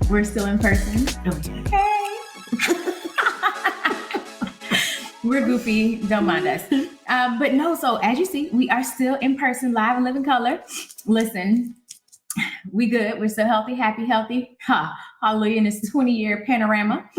We're still in person. Oh, yeah. Hey. We're goofy. Don't mind us. But no, so as you see, we are still in person, live and living color. Listen, we good. We're still healthy, happy, healthy. Hallelujah in this 20-year panorama.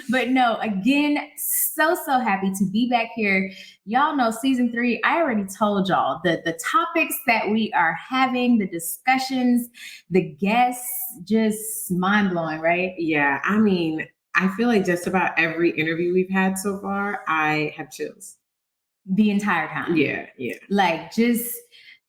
But no, again, so happy to be back here. Y'all know season 3, I already told y'all the topics that we are having, the discussions, the guests, just mind blowing, right? Yeah. I mean, I feel like just about every interview we've had so far, I have chills. The entire time. Yeah. Like just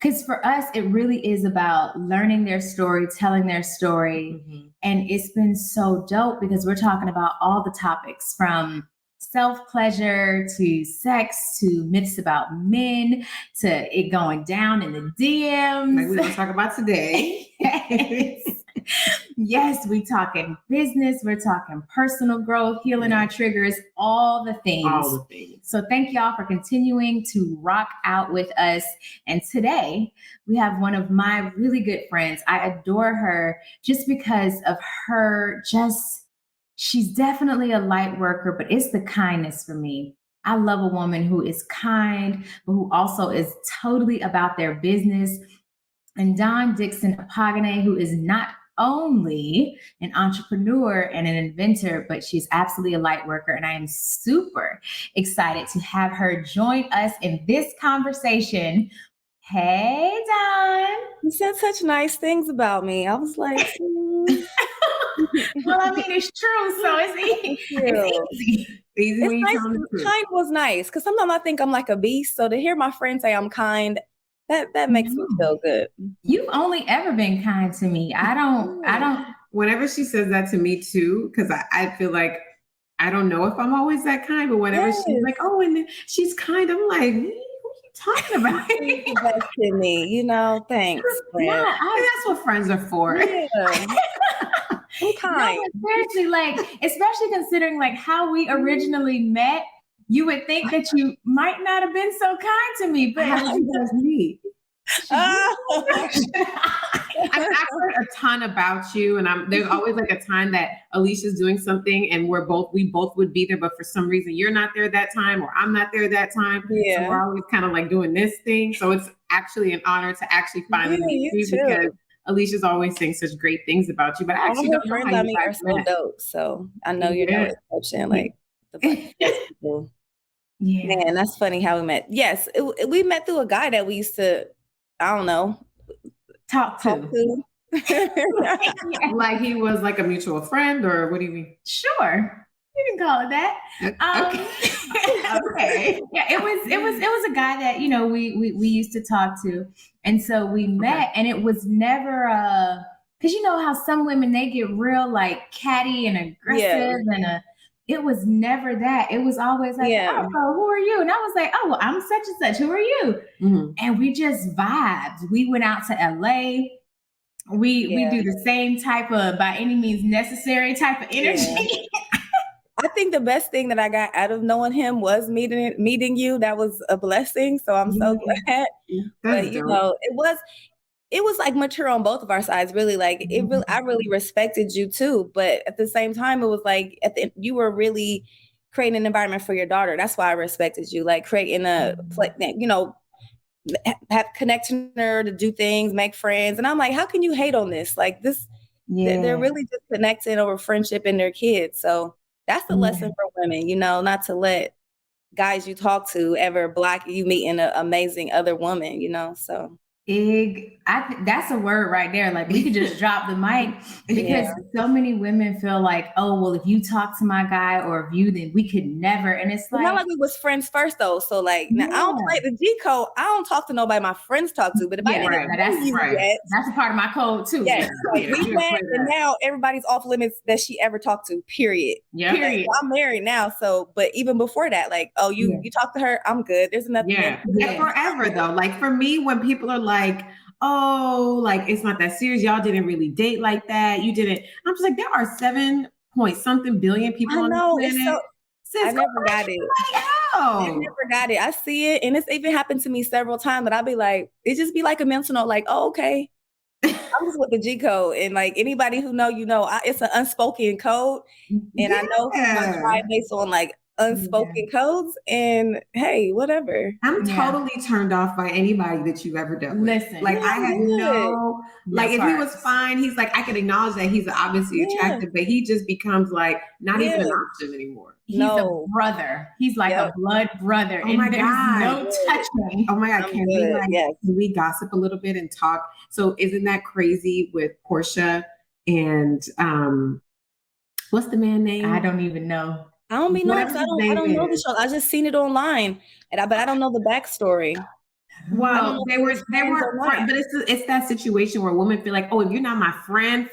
because for us, it really is about learning their story, telling their story. Mm-hmm. And it's been so dope because we're talking about all the topics from self-pleasure to sex to myths about men to it going down in the DMs. Like we're going to talk about today. Yes, we talking business, we're talking personal growth, healing our triggers, all the things. All the things. So thank y'all for continuing to rock out with us. And today we have one of my really good friends. I adore her just because of her she's definitely a light worker, but it's the kindness for me. I love a woman who is kind, but who also is totally about their business. And Dawn Dickson-Akpoghene, who is not only an entrepreneur and an inventor, but she's absolutely a light worker. And I am super excited to have her join us in this conversation. Hey, Dawn. You said such nice things about me. I was like, Well, I mean, it's true. So it's easy. Easy nice. Kind was nice because sometimes I think I'm like a beast. So to hear my friends say I'm kind, that makes me feel good. You've only ever been kind to me. I don't. Whenever she says that to me too, because I feel like I don't know if I'm always that kind, but whenever she's like, oh, and she's kind, I'm like, what are you talking about? You're the best to me, thanks. Yeah, that's what friends are for. Yeah. I'm kind. No, seriously, especially considering how we originally met, you would think that you might not have been so kind to me, but how did you guys meet? I've heard a ton about you, and there's always a time that Alicia's doing something, and we both would be there, but for some reason you're not there that time, or I'm not there that time. Yeah. So we're always kind of doing this thing. So it's actually an honor to actually finally meet you because Alicia's always saying such great things about you, but I actually don't know how you guys are so dope. So I know you're no exception. The best people. Yeah, man, that's funny how we met. Yes, we met through a guy that we used to, I don't know, talk to. Like he was a mutual friend, or what do you mean? Sure, you can call it that. Okay. Yeah, it was a guy that we used to talk to, and so we met, and it was never because you know how some women, they get real catty and aggressive, and it was never that. It was always oh, who are you? And I was like, oh, well, I'm such and such. Who are you? Mm-hmm. And we just vibed. We went out to LA. We do the same type of by any means necessary type of energy. Yeah. I think the best thing that I got out of knowing him was meeting you. That was a blessing. So I'm so glad. But it was mature on both of our sides, really. I really respected you too. But at the same time, it was you were really creating an environment for your daughter. That's why I respected you, creating have connecting her to do things, make friends. And I'm like, how can you hate on this? They're really just connecting over friendship and their kids. So that's the lesson for women, not to let guys you talk to ever block you meeting an amazing other woman, so. That's a word right there. We could just drop the mic because so many women feel oh, well, if you talk to my guy or if you, then we could never. And it's not we was friends first though. So now I don't play the G code. I don't talk to nobody my friends talk to. But if I didn't that's a part of my code too. Yes. We met, and now everybody's off limits that she ever talked to. Period. Yeah. Period. I'm married now, so but even before that, you talk to her, I'm good. There's nothing. Yeah. Forever though. For me, when people are oh, it's not that serious. Y'all didn't really date like that. You didn't. I'm just there are 7 point something billion people on the planet. I never got it. I never got it. I see it. And it's even happened to me several times, but I'll be like, it just be like a mental note, like, oh, okay. I'm just with the G code. And like anybody who know, it's an unspoken code. And I know who's going to try based on like unspoken codes. And hey, whatever. I'm totally turned off by anybody that you've ever dealt with. Listen, like I had no, like if he was fine, he's like, I can acknowledge that he's obviously attractive, but he just becomes like not even an option anymore. He's a brother. He's like a blood brother. Oh my God. No touching. Oh my God. Can we gossip a little bit and talk? So isn't that crazy with Portia and what's the man name? I don't even know. I don't know the show. I just seen it online, but I don't know the backstory. Well, they weren't, but it's that situation where women feel like, oh, if you're not my friend,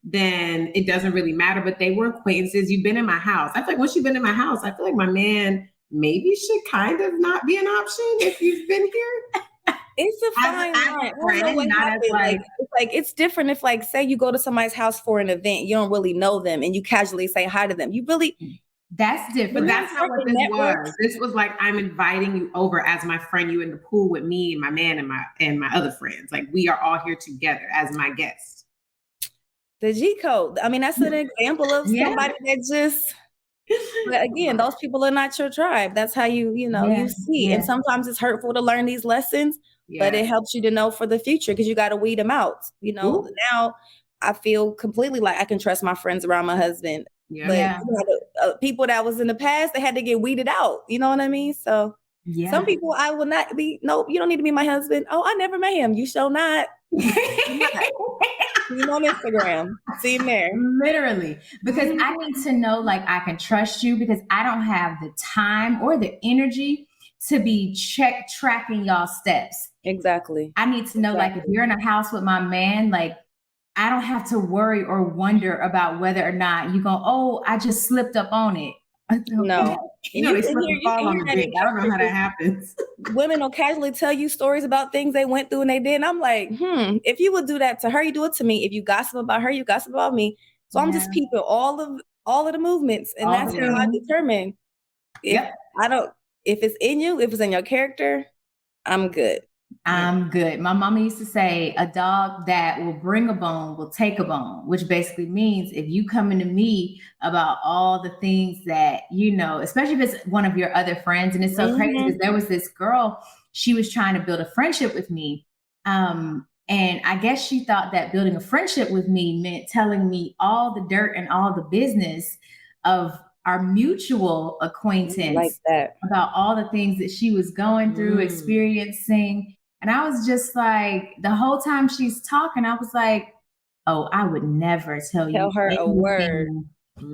then it doesn't really matter. But they were acquaintances. You've been in my house. I feel like once you've been in my house, I feel like my man maybe should kind of not be an option if you've been here. It's a fine line. It's different if like, say you go to somebody's house for an event, you don't really know them and you casually say hi to them. That's different. But that's not what this was. This was like, I'm inviting you over as my friend. You in the pool with me and my man and my other friends. Like we are all here together as my guests. The G code. I mean, that's an example of somebody that just. But again, those people are not your tribe. That's how you see. And sometimes it's hurtful to learn these lessons, but it helps you to know for the future because you got to weed them out. Now I feel completely like I can trust my friends around my husband. But people that was in the past, they had to get weeded out. You know what I mean? So some people I will not be. No, you don't need to be my husband. Oh, I never met him. You shall not. See him on Instagram. See him there. Literally. Because I need to know like I can trust you because I don't have the time or the energy to be tracking y'all steps. Exactly. I need to know like if you're in a house with my man, like I don't have to worry or wonder about whether or not you go, oh, I just slipped up on it. No. They slip and fall on the dick. I don't know how that happens. Women will casually tell you stories about things they went through and they did. And I'm like, if you would do that to her, you do it to me. If you gossip about her, you gossip about me. So I'm just peeping all of the movements. And that's how I determine if it's in you, if it's in your character, I'm good. I'm good. My mama used to say a dog that will bring a bone will take a bone, which basically means if you coming to me about all the things that, especially if it's one of your other friends. And it's so crazy because there was this girl, she was trying to build a friendship with me. And I guess she thought that building a friendship with me meant telling me all the dirt and all the business of our mutual acquaintance about all the things that she was going through, experiencing. And I was just like, the whole time she's talking, I was like, oh, I would never tell her a word.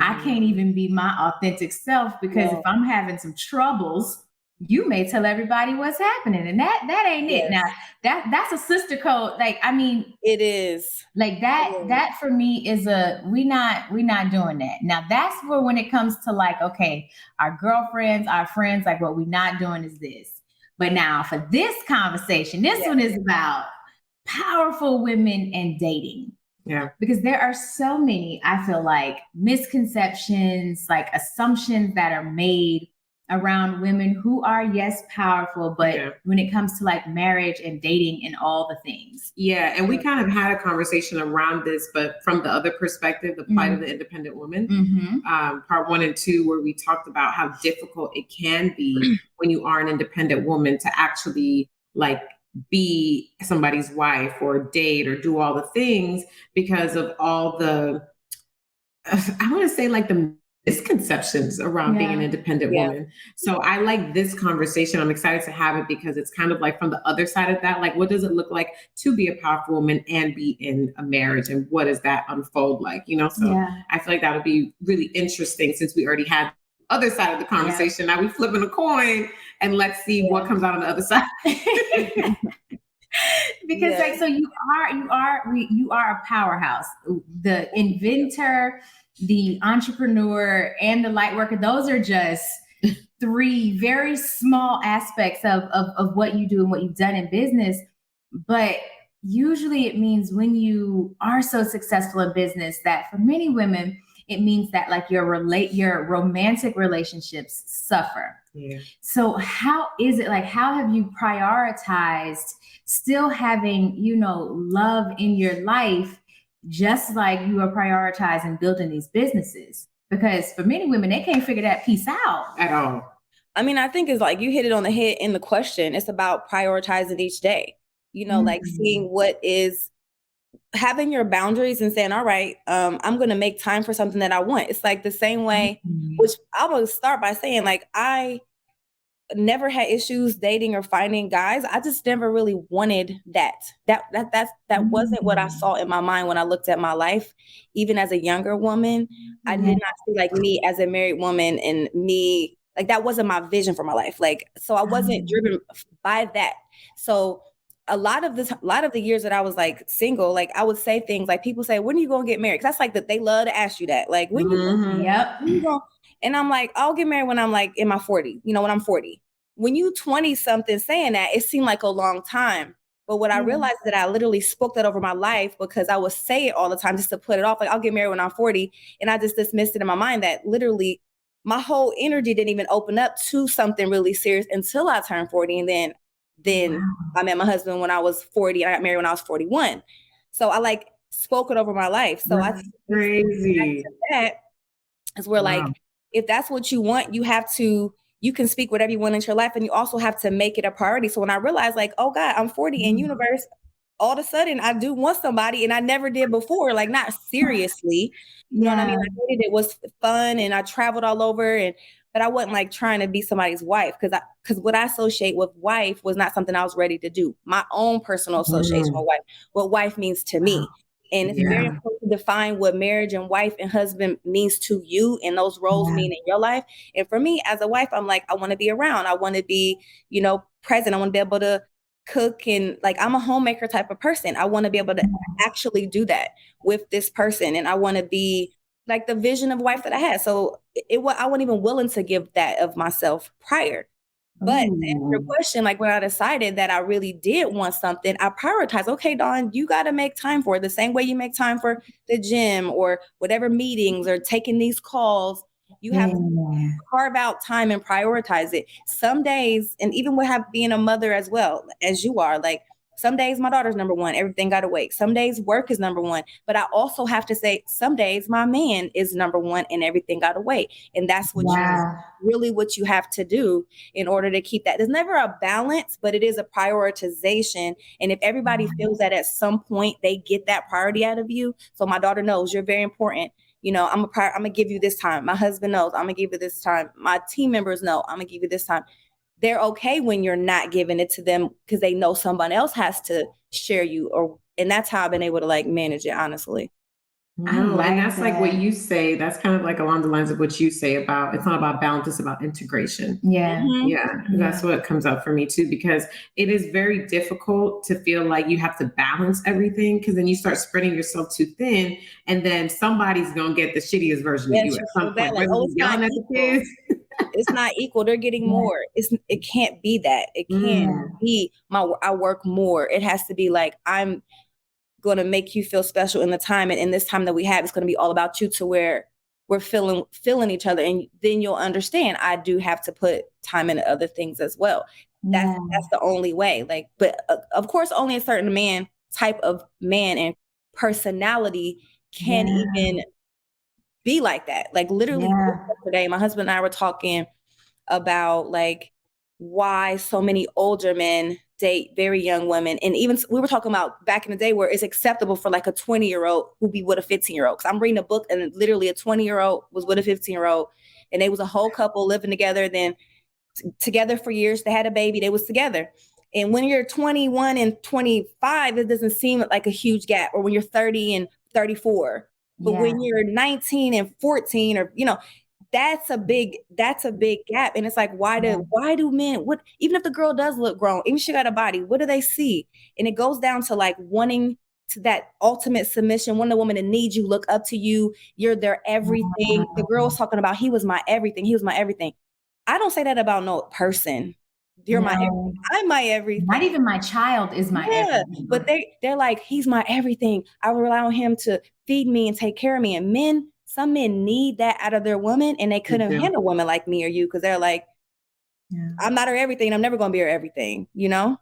I can't even be my authentic self because if I'm having some troubles, you may tell everybody what's happening. And that ain't it. Now that's a sister code. Like, I mean, it is like that for me is we not doing that. Now that's where, when it comes to like, okay, our girlfriends, our friends, like what we not doing is this. But now for this conversation, this one is about powerful women and dating. Yeah. Because there are so many, I feel like, misconceptions, like assumptions that are made around women who are, yes, powerful, but when it comes to like marriage and dating and all the things. Yeah. And we kind of had a conversation around this, but from the other perspective, the plight of the independent woman, part 1 and 2, where we talked about how difficult it can be when you are an independent woman to actually like be somebody's wife or date or do all the things because of all the, I want to say like the misconceptions around being an independent woman. So I like this conversation. I'm excited to have it because it's kind of like from the other side of that. Like, what does it look like to be a powerful woman and be in a marriage? And what does that unfold like, So I feel like that would be really interesting since we already had the other side of the conversation. Now we flipping a coin and let's see what comes out on the other side. Because like, so you are a powerhouse, the inventor, the entrepreneur, and the light worker. Those are just 3 very small aspects of what you do and what you've done in business. But usually it means when you are so successful in business that for many women, it means that like your romantic relationships suffer. Yeah. So how is it, like, how have you prioritized still having, love in your life, just like you are prioritizing building these businesses? Because for many women, they can't figure that piece out at all. I mean, I think it's like you hit it on the head in the question. It's about prioritizing each day, like seeing what is having your boundaries and saying, all right, I'm going to make time for something that I want. It's like the same way, which I will start by saying, like, I never had issues dating or finding guys. I just never really wanted that. That wasn't what I saw in my mind when I looked at my life. Even as a younger woman, I did not see like me as a married woman and me, like that wasn't my vision for my life. Like, so I wasn't driven by that. So a lot of the years that I was like single, like I would say things like, people say, when are you going to get married? 'Cause that's like that they love to ask you that. Like, when you going? And I'm like, I'll get married when I'm like in my 40s, when I'm 40. When you 20 something saying that, it seemed like a long time. But what I realized that I literally spoke that over my life because I would say it all the time just to put it off. Like, I'll get married when I'm 40. And I just dismissed it in my mind that literally my whole energy didn't even open up to something really serious until I turned 40. And then I met my husband when I was 40 and I got married when I was 41. So I like spoke it over my life. So that's crazy. That is where like, if that's what you want, you can speak whatever you want into your life, and you also have to make it a priority. So when I realized like, oh God, I'm 40 in universe, all of a sudden I do want somebody and I never did before, like not seriously, you know what I mean? I dated, it was fun and I traveled all over but I wasn't like trying to be somebody's wife because what I associate with wife was not something I was ready to do. My own personal association with wife, what wife means to me. And it's very important to define what marriage and wife and husband means to you and those roles mean in your life. And for me as a wife, I'm like, I want to be around. I want to be, present. I want to be able to cook and like, I'm a homemaker type of person. I want to be able to actually do that with this person. And I want to be like the vision of wife that I had. So I wasn't even willing to give that of myself prior. But to answer your question, like when I decided that I really did want something, I prioritized, okay, Dawn, you got to make time for it the same way you make time for the gym or whatever meetings or taking these calls. You have to carve out time and prioritize it. Some days, and even with being a mother as well as you are, like some days my daughter's number one, everything got to wait. Some days work is number one, but I also have to say some days my man is number one and everything got to wait. And that's what really what you have to do in order to keep that. There's never a balance, but it is a prioritization. And if everybody feels that at some point they get that priority out of you. So my daughter knows you're very important. I'm going to give you this time. My husband knows I'm going to give you this time. My team members know I'm going to give you this time. They're okay when you're not giving it to them because they know someone else has to share you and that's how I've been able to like manage it, honestly. And that's like what you say. That's kind of like along the lines of what you say about it's not about balance, it's about integration. That's what comes up for me too, because it is very difficult to feel like you have to balance everything because then you start spreading yourself too thin and then somebody's gonna get the shittiest version of you at some point. Like, it's yelling at the kids. It's not equal. They're getting more. It can't be that. It can't be I work more. It has to be like I'm going to make you feel special in the time. And in this time that we have, it's going to be all about you to where we're feeling each other. And then you'll understand I do have to put time into other things as well. That's the only way. Like, but of course, only a certain type of man and personality can even be like that. Like literally yesterday, my husband and I were talking about like why so many older men date very young women. And even we were talking about back in the day where it's acceptable for like a 20-year-old who be with a 15-year-old. Because I'm reading a book and literally a 20-year-old was with a 15-year-old and they was a whole couple living together, then together for years. They had a baby, they was together. And when you're 21 and 25, it doesn't seem like a huge gap, or when you're 30 and 34. But when you're 19 and 14 or, that's a big gap. And it's like, why do men, even if the girl does look grown, even if she got a body, what do they see? And it goes down to like wanting to that ultimate submission, wanting a woman to need you, look up to you. You're their everything. The girl was talking about, he was my everything. He was my everything. I don't say that about no person. You're my everything. I'm my everything. Not even my child is my everything. But they're like, he's my everything. I will rely on him to feed me and take care of me. And some men need that out of their woman, and they couldn't handle women like me or you because they're like, I'm not her everything. I'm never going to be her everything, you know?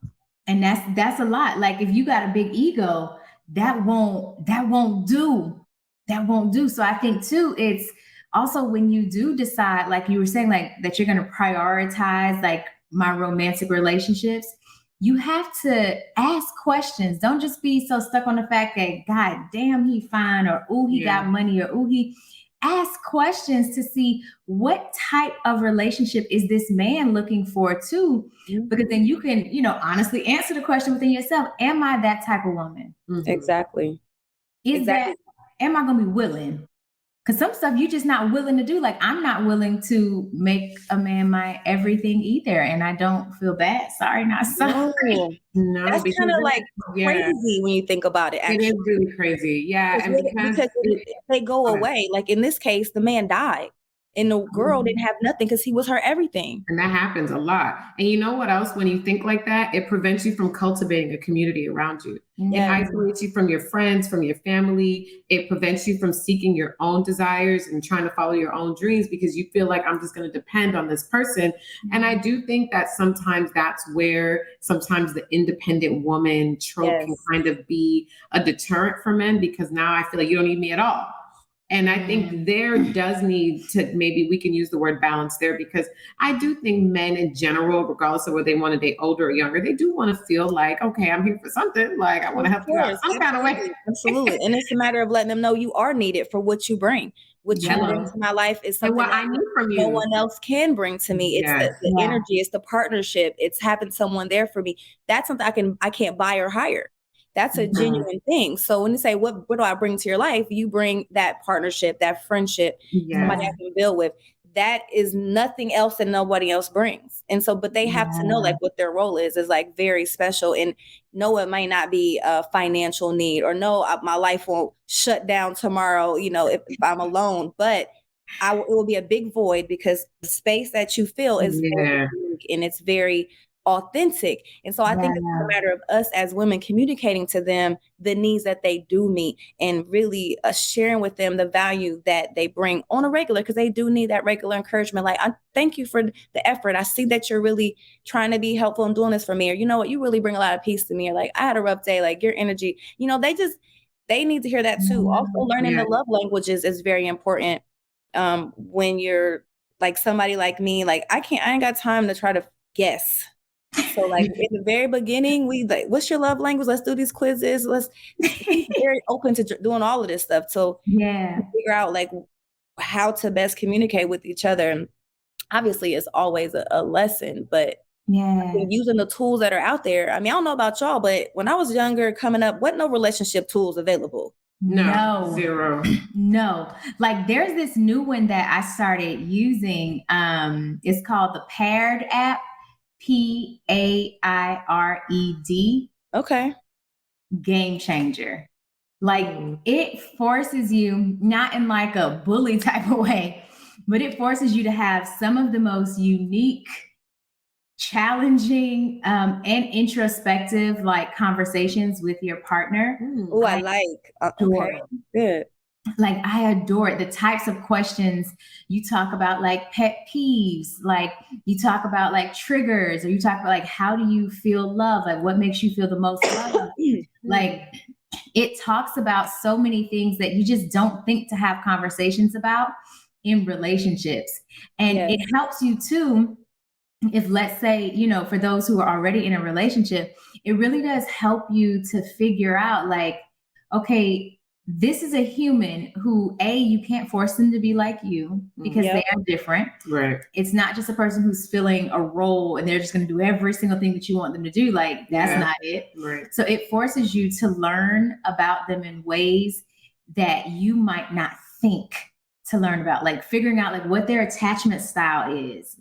And that's a lot. Like if you got a big ego, that won't do. That won't do. So I think too, it's also when you do decide, like you were saying, like that you're going to prioritize like my romantic relationships, you have to ask questions. Don't just be so stuck on the fact that God damn he fine, or oh he got money, or oh he. Ask questions to see what type of relationship is this man looking for too, because then you can, honestly answer the question within yourself. Am I that type of woman? Exactly. Am I going to be willing? Because some stuff you're just not willing to do. Like I'm not willing to make a man my everything either. And I don't feel bad. Sorry, not sorry. No, that's kind of like crazy when you think about it. Actually. It is really crazy. Yeah. And because if they go away, like in this case, the man died. And the girl didn't have nothing because he was her everything. And that happens a lot. And you know what else? When you think like that, it prevents you from cultivating a community around you. It isolates you from your friends, from your family. It prevents you from seeking your own desires and trying to follow your own dreams because you feel like I'm just going to depend on this person. And I do think that sometimes that's where sometimes the independent woman trope can kind of be a deterrent for men, because now I feel like you don't need me at all. And I think there does need to, maybe we can use the word balance there, because I do think men in general, regardless of whether they want to date older or younger, they do want to feel like, okay, I'm here for something. Like I want to help you out some kind of way. Absolutely. And it's a matter of letting them know you are needed for what you bring. What you bring to my life is something what I need from you. No one else can bring to me. It's the energy, it's the partnership, it's having someone there for me. That's something I can't buy or hire. That's a genuine thing. So when you say, what do I bring to your life? You bring that partnership, that friendship, somebody I can build with. That is nothing else that nobody else brings. And so, but they have to know like what their role is like very special. And no, it might not be a financial need, or no, my life won't shut down tomorrow, if I'm alone, but it will be a big void, because the space that you feel is very unique and it's very authentic. And so I think it's a matter of us as women communicating to them the needs that they do meet, and really sharing with them the value that they bring on a regular, because they do need that regular encouragement. Like, I thank you for the effort. I see that you're really trying to be helpful and doing this for me. Or, you know what, you really bring a lot of peace to me. Or like, I had a rough day, like your energy, they need to hear that too. Also learning the love languages is very important. When you're like somebody like me, like I ain't got time to try to guess. So like in the very beginning, we like, what's your love language? Let's do these quizzes. Let's be very open to doing all of this stuff. So figure out like how to best communicate with each other. And obviously it's always a lesson, but using the tools that are out there. I mean, I don't know about y'all, but when I was younger coming up, wasn't no relationship tools available. No, zero. No. Like there's this new one that I started using. It's called the Paired app. PAIRED. Okay. Game changer. Like it forces you, not in like a bully type of way, but it forces you to have some of the most unique, challenging, and introspective like conversations with your partner. Oh, I like. Okay, good. Like I adore it. The types of questions you talk about, like pet peeves, like you talk about like triggers, or you talk about like, how do you feel love? Like what makes you feel the most love? Like it talks about so many things that you just don't think to have conversations about in relationships. And it helps you too. If let's say, for those who are already in a relationship, it really does help you to figure out like, okay, this is a human who, you can't force them to be like you because they are different. Right. It's not just a person who's filling a role and they're just going to do every single thing that you want them to do. Like that's not it. Right. So it forces you to learn about them in ways that you might not think to learn about, like figuring out like what their attachment style is.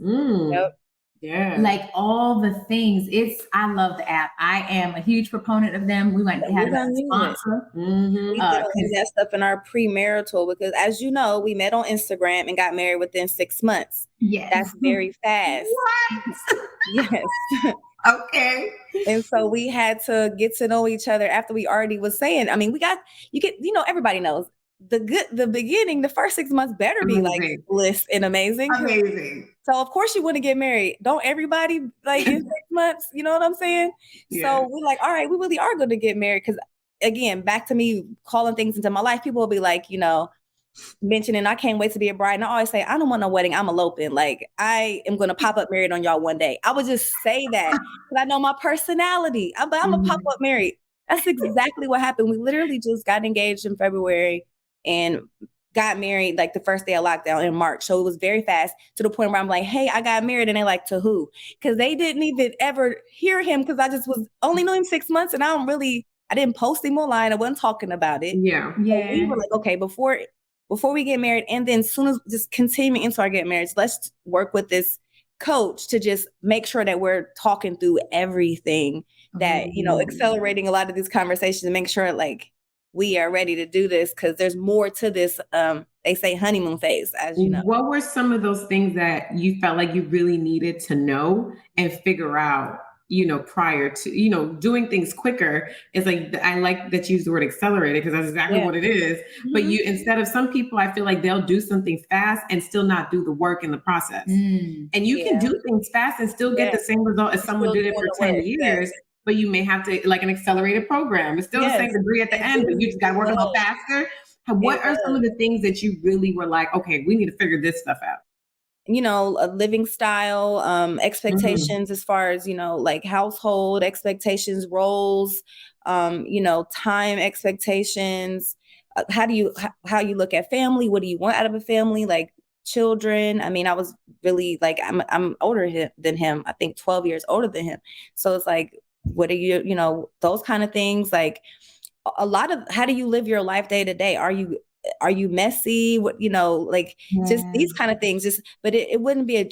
Yeah. Like all the things. I love the app. I am a huge proponent of them. We might have a sponsor. We did that stuff in our premarital, because as you know, we met on Instagram and got married within 6 months. Yes. That's very fast. What? Yes. Okay. And so we had to get to know each other after we already was saying, I mean, everybody knows the beginning, the first 6 months better be like bliss and amazing. Amazing. So of course you want to get married. Don't everybody like in 6 months? You know what I'm saying? Yeah. So we're like, all right, we really are going to get married. Because again, back to me calling things into my life, people will be like, you know, mentioning I can't wait to be a bride. And I always say, I don't want no wedding. I'm eloping. Like I am going to pop up married on y'all one day. I would just say that because I know my personality. I'm going to pop up married. That's exactly what happened. We literally just got engaged in February and got married like the first day of lockdown in March. So it was very fast to the point where I'm like, hey, I got married. And they're like, to who? Because they didn't even ever hear him because I just was only knowing him 6 months and I didn't post him online. I wasn't talking about it. Yeah. So we were like, okay, before we get married, and then soon as just continuing into our get marriage, let's work with this coach to just make sure that we're talking through everything that, you know, accelerating a lot of these conversations and make sure like we are ready to do this because there's more to this. They say honeymoon phase, as you know. What were some of those things that you felt like you really needed to know and figure out, you know, prior to, you know, doing things quicker? Is like, I like that you use the word accelerated because that's exactly what it is. Mm-hmm. But you, instead of some people, I feel like they'll do something fast and still not do the work in the process. And you can do things fast and still get the same result as someone did it for 10 years. But you may have to, like an accelerated program. It's still the same degree at the end, but you just got to work a little faster. What are some of the things that you really were like, okay, we need to figure this stuff out? You know, a living style, expectations as far as, you know, like household expectations, roles, you know, time expectations. How you look at family? What do you want out of a family? Like children. I mean, I was really like, I'm older than him. I think 12 years older than him. So it's like, what are you, you know, those kind of things. Like a lot of, how do you live your life day to day? Are you messy? What, you know, like just these kind of things, but it wouldn't be a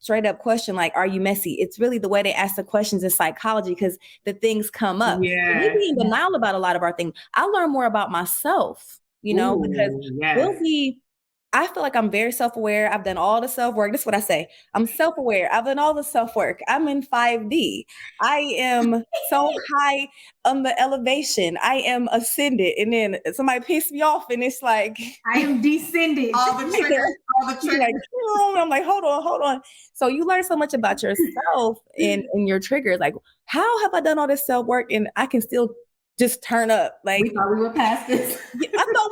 straight up question. Like, are you messy? It's really the way they ask the questions in psychology, because the things come up. We be in denial about a lot of our things. I learn more about myself, you know, because I feel like I'm very self-aware. I've done all the self-work. This is what I say. I'm self-aware. I've done all the self-work. I'm in 5D. I am so high on the elevation. I am ascended. And then somebody pissed me off and it's like, I am descended. all the triggers. Like, I'm like, hold on. So you learn so much about yourself and your triggers. Like, how have I done all this self-work and I can still just turn up? Like, we thought we were past this. I thought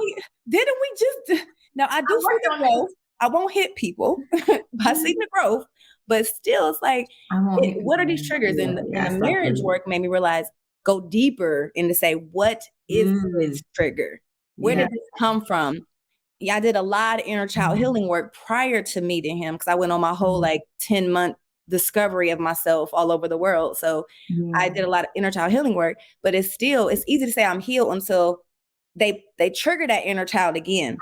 didn't we just... Now, I do see the growth. I won't hit people. I see the growth, but still, it's like, what are these triggers? And the marriage work made me realize, go deeper and to say, what is this trigger? Where did this come from? Yeah, I did a lot of inner child healing work prior to meeting him because I went on my whole like 10-month discovery of myself all over the world. So I did a lot of inner child healing work, but it's easy to say I'm healed until they trigger that inner child again.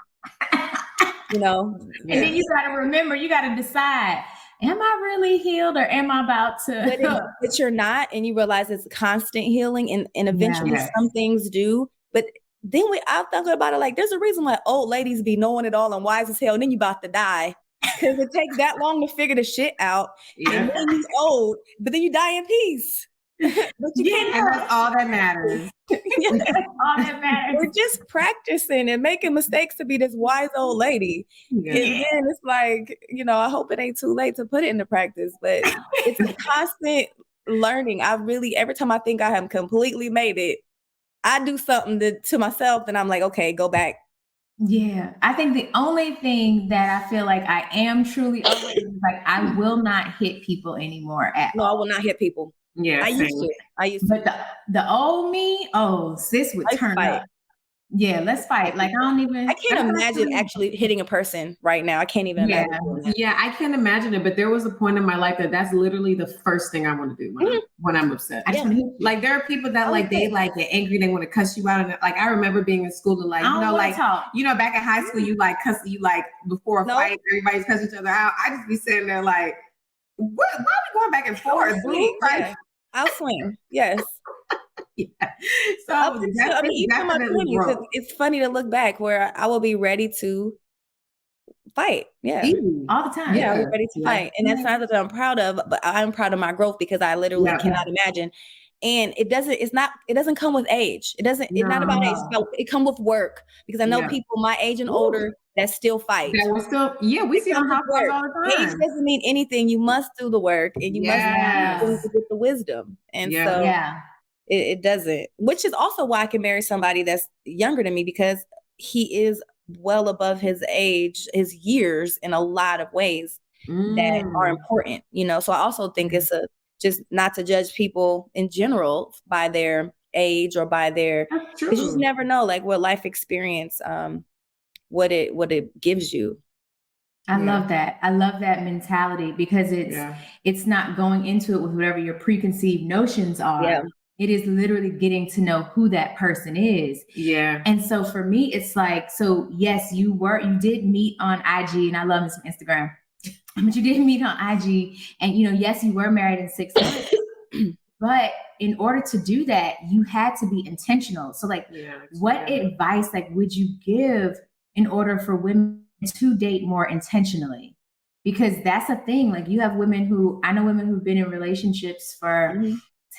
You know, and then you got to remember, you got to decide, am I really healed or am I about to? But you're not, and you realize it's constant healing, and eventually some things do. But then I thought about it like, there's a reason why old ladies be knowing it all and wise as hell, and then you about to die because it takes that long to figure the shit out. And then you're old, but then you die in peace. But you can't, and that's all that matters. That's all that matters. We're just practicing and making mistakes to be this wise old lady. And then it's like, you know, I hope it ain't too late to put it into practice, but it's a constant learning. Every time I think I have completely made it, I do something to myself and I'm like, okay, go back. Yeah. I think the only thing that I feel like I am truly over is like, I will not hit people anymore at all. No, I will not hit people. Yeah, I used to. But the old me, sis would turn up. Yeah, let's fight. Like I can't imagine actually hitting a person right now. I can't even imagine. Yeah, I can't imagine it. But there was a point in my life that's literally the first thing I want to do when I'm upset. I just want to like, there are people that like they like get angry, they want to cuss you out, and like I remember being in school and like back in high school you like cuss you like before a fight, everybody's cussing each other out. I just be sitting there like, what? Why are we going back and forth? I'll swing. Yes. So even in my 20s, it's funny to look back where I will be ready to fight. Yeah. All the time. Yeah, I was ready to fight. And that's not that I'm proud of, but I'm proud of my growth because I literally cannot imagine And it doesn't come with age. It's not about age. It comes with work, because I know people my age and older that still fight. That was still, we see on Housewives all the time. Age doesn't mean anything. You must do the work, and you must get the wisdom. And it doesn't, which is also why I can marry somebody that's younger than me, because he is well above his age, his years in a lot of ways that are important, So I also think it's just not to judge people in general by their age or by their, because you just never know like what life experience, what it gives you. I love that. I love that mentality, because it's not going into it with whatever your preconceived notions are. Yeah. It is literally getting to know who that person is. Yeah. And so for me, it's like, so yes, you did meet on IG, and I love me some Instagram, but you did meet on IG, and yes, you were married in 6 months, but in order to do that, you had to be intentional. So like, what advice would you give in order for women to date more intentionally? Because that's a thing. Like, I know women who've been in relationships for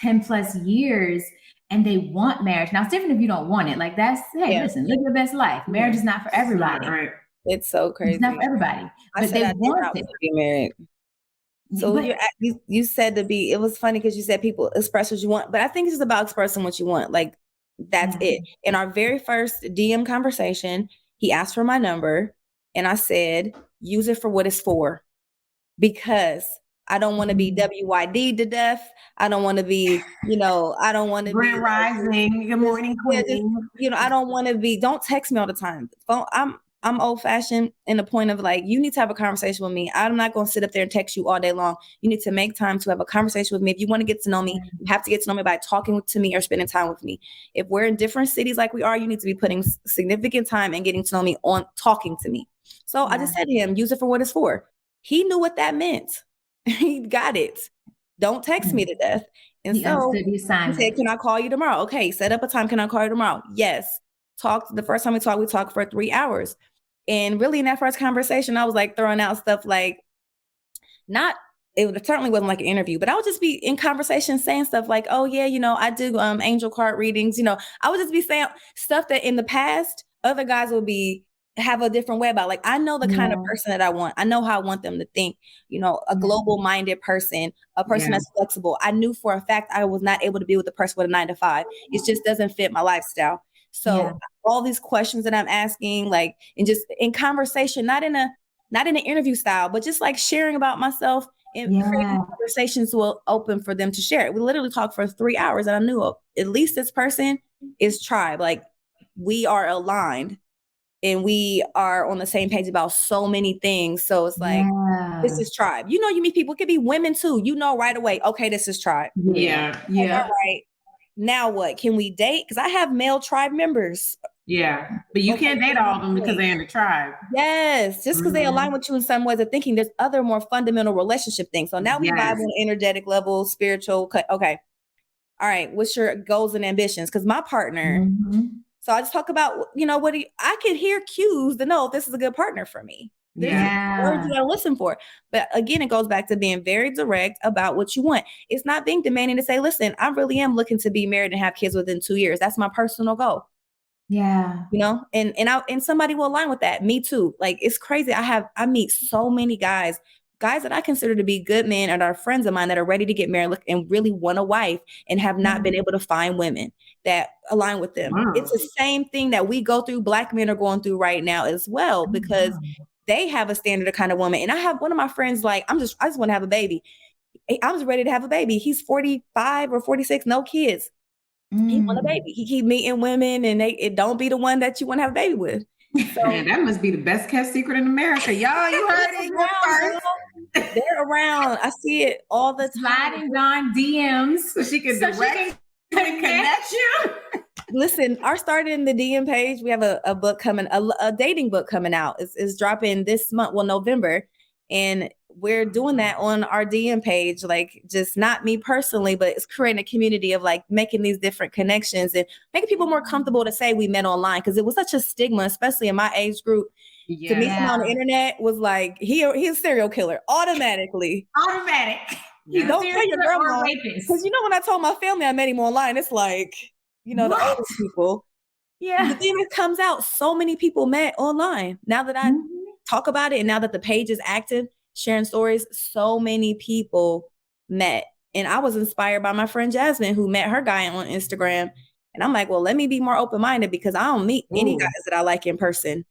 10 plus years, and they want marriage. Now it's different if you don't want it. Like, listen, live your best life. Marriage is not for everybody. Right. It's so crazy. It's not for everybody. But they want to be married. So you said it was funny because you said people express what you want, but I think it's just about expressing what you want. Like, that's it. In our very first DM conversation, he asked for my number, and I said, use it for what it's for, because I don't want to be WYD to death. I don't want to be, I don't want to be Grand Rising. Good morning, Queen. I don't want to be, don't text me all the time. I'm old fashioned in the point of like, you need to have a conversation with me. I'm not going to sit up there and text you all day long. You need to make time to have a conversation with me. If you want to get to know me, you have to get to know me by talking to me or spending time with me. If we're in different cities like we are, you need to be putting significant time and getting to know me on talking to me. So I just said to him, use it for what it's for. He knew what that meant. He got it. Don't text me to death. And so he said, can I call you tomorrow? Okay, set up a time. Can I call you tomorrow? Yes. The first time we talked for 3 hours. And really in that first conversation, I was like throwing out stuff like, it certainly wasn't like an interview, but I would just be in conversation saying stuff like, oh yeah, I do angel card readings. I would just be saying stuff that in the past, other guys would have a different way about. Like, I know the kind of person that I want. I know how I want them to think, a global minded person, a person that's flexible. I knew for a fact I was not able to be with a person with a 9 to 5. It just doesn't fit my lifestyle. So all these questions that I'm asking, like, and just in conversation, not in an interview style, but just like sharing about myself and creating conversations will open for them to share it. We literally talked for 3 hours, and I knew at least this person is tribe. Like, we are aligned and we are on the same page about so many things. So it's like, this is tribe. You meet people, it could be women too. Right away, okay, this is tribe. Yeah. All right. Now what? Can we date? Because I have male tribe members. Yeah, but you can't date all of them because they're in the tribe. Yes, just because they align with you in some ways of thinking. There's other more fundamental relationship things. So now we vibe on energetic level, spiritual. Okay. All right. What's your goals and ambitions? Because my partner. So I just talk about, I can hear cues to know if this is a good partner for me. Words you gotta listen for. But again, it goes back to being very direct about what you want. It's not being demanding to say, listen, I really am looking to be married and have kids within 2 years. That's my personal goal. Yeah. And somebody will align with that. Me too. Like, it's crazy. I meet so many guys that I consider to be good men and are friends of mine that are ready to get married and really want a wife and have not been able to find women that align with them. Wow. It's the same thing that we go through. Black men are going through right now as well, because they have a standard of kind of woman. And I have one of my friends, like, I just want to have a baby. I was ready to have a baby. He's 45 or 46, no kids. He want a baby. He keep meeting women, and it don't be the one that you want to have a baby with. So man, that must be the best kept secret in America. Y'all, you heard it. They're around. I see it all the time. Sliding Dawn DMs so she can connect you. Listen, our started in the DM page. We have a book coming, a dating book coming out. It's dropping this month, November. And we're doing that on our DM page, like, just not me personally, but it's creating a community of like making these different connections and making people more comfortable to say we met online, because it was such a stigma, especially in my age group. To meet someone on the internet was like, he's a serial killer automatically. Automatic. You don't tell your grandma. Because when I told my family I met him online, it's like, the older people. Yeah. But then it comes out, so many people met online. Now that I talk about it, and now that the page is active, sharing stories, so many people met. And I was inspired by my friend Jasmine, who met her guy on Instagram. And I'm like, well, let me be more open-minded, because I don't meet any guys that I like in person.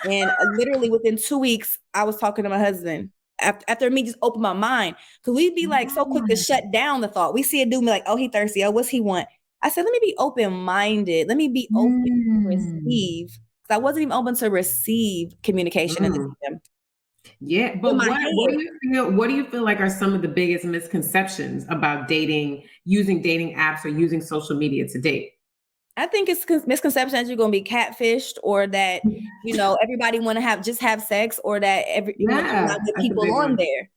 And literally within 2 weeks, I was talking to my husband after me just opened my mind. Because we'd be like so quick to shut down the thought. We see a dude be like, oh, he thirsty. Oh, what's he want? I said, let me be open-minded. Let me be open to receive. Because I wasn't even open to receive communication in the DM. Yeah, but what do you feel like are some of the biggest misconceptions about dating, using dating apps or using social media to date? I think it's misconceptions you're going to be catfished, or that, everybody want to have sex, or that not good people on there.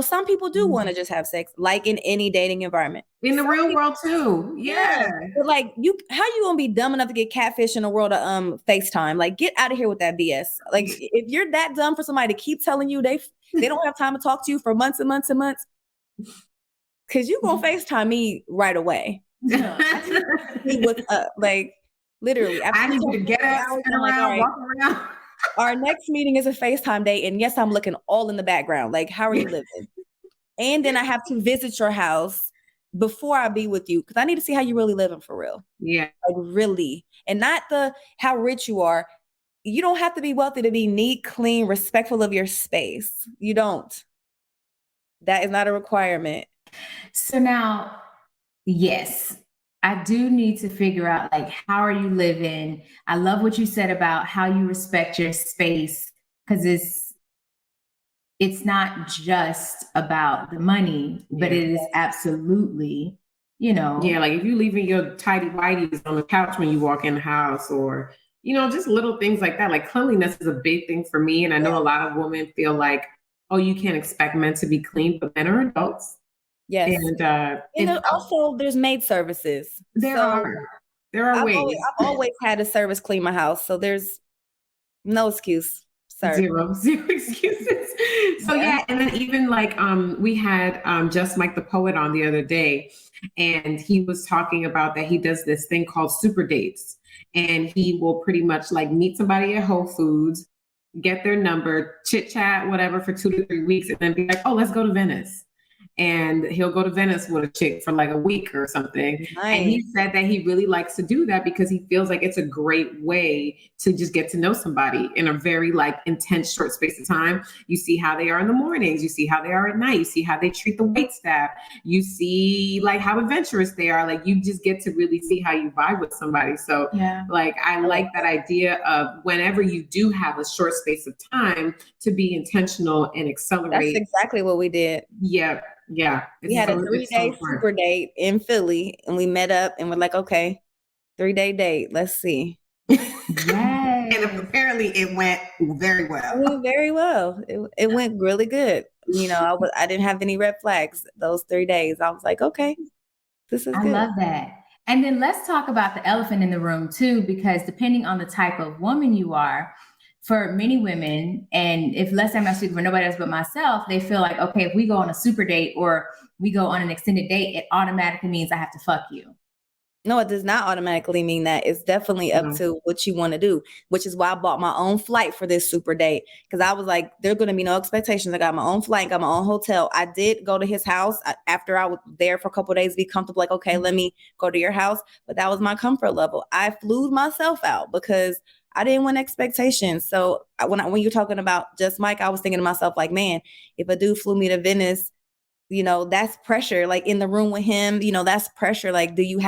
Some people do want to just have sex, like in any dating environment. In the real world too. Yeah. But like how you gonna be dumb enough to get catfish in the world of FaceTime? Like, get out of here with that BS. Like, if you're that dumb for somebody to keep telling you they don't have time to talk to you for months and months and months, because you gonna FaceTime me right away. No. What's up? Like, literally. I need you to get up, walk around. Our next meeting is a FaceTime date, and yes, I'm looking all in the background. Like, how are you living? And then I have to visit your house before I be with you, because I need to see how you really living for real. Yeah. Like, really. And not how rich you are. You don't have to be wealthy to be neat, clean, respectful of your space. You don't. That is not a requirement. So now, yes, I do need to figure out, like, how are you living? I love what you said about how you respect your space, because it's not just about the money, but it is absolutely, Yeah, like if you leaving your tidy whities on the couch when you walk in the house, or, just little things like that. Like, cleanliness is a big thing for me. And I know a lot of women feel like, oh, you can't expect men to be clean, but men are adults. Yes. And also there's maid services. There are ways. I've always had a service clean my house. So there's no excuse. Zero excuses. So yeah, and then even like we had Just Mike the Poet on the other day, and he was talking about that he does this thing called super dates, and he will pretty much like meet somebody at Whole Foods, get their number, chit chat, whatever, for 2 to 3 weeks, and then be like, oh, let's go to Venice. And he'll go to Venice with a chick for like a week or something. Nice. And he said that he really likes to do that because he feels like it's a great way to just get to know somebody in a very like intense short space of time. You see how they are in the mornings, you see how they are at night, you see how they treat the wait staff, you see like how adventurous they are. Like, you just get to really see how you vibe with somebody. So like, I like that idea of whenever you do have a short space of time to be intentional and accelerate. That's exactly what we did. Yeah. We had a 3-day super date in Philly, and we met up and we're like, okay, 3-day date. Let's see. And apparently it went very well. It went very well. It went really good. I didn't have any red flags those 3 days. I was like, okay, this is good. I love that. And then let's talk about the elephant in the room too, because depending on the type of woman you are, for many women, and if let's say I'm not speaking for nobody else but myself, they feel like, okay, if we go on a super date or we go on an extended date, it automatically means I have to fuck you. No, it does not automatically mean that. It's definitely up to what you want to do, which is why I bought my own flight for this super date. Because I was like, there's going to be no expectations. I got my own flight, got my own hotel. I did go to his house after I was there for a couple of days, be comfortable. Like, okay, let me go to your house. But that was my comfort level. I flew myself out because I didn't want expectations. So when you're talking about Just Mike, I was thinking to myself, like, man, if a dude flew me to Venice, that's pressure. Like, in the room with him, that's pressure. Like, you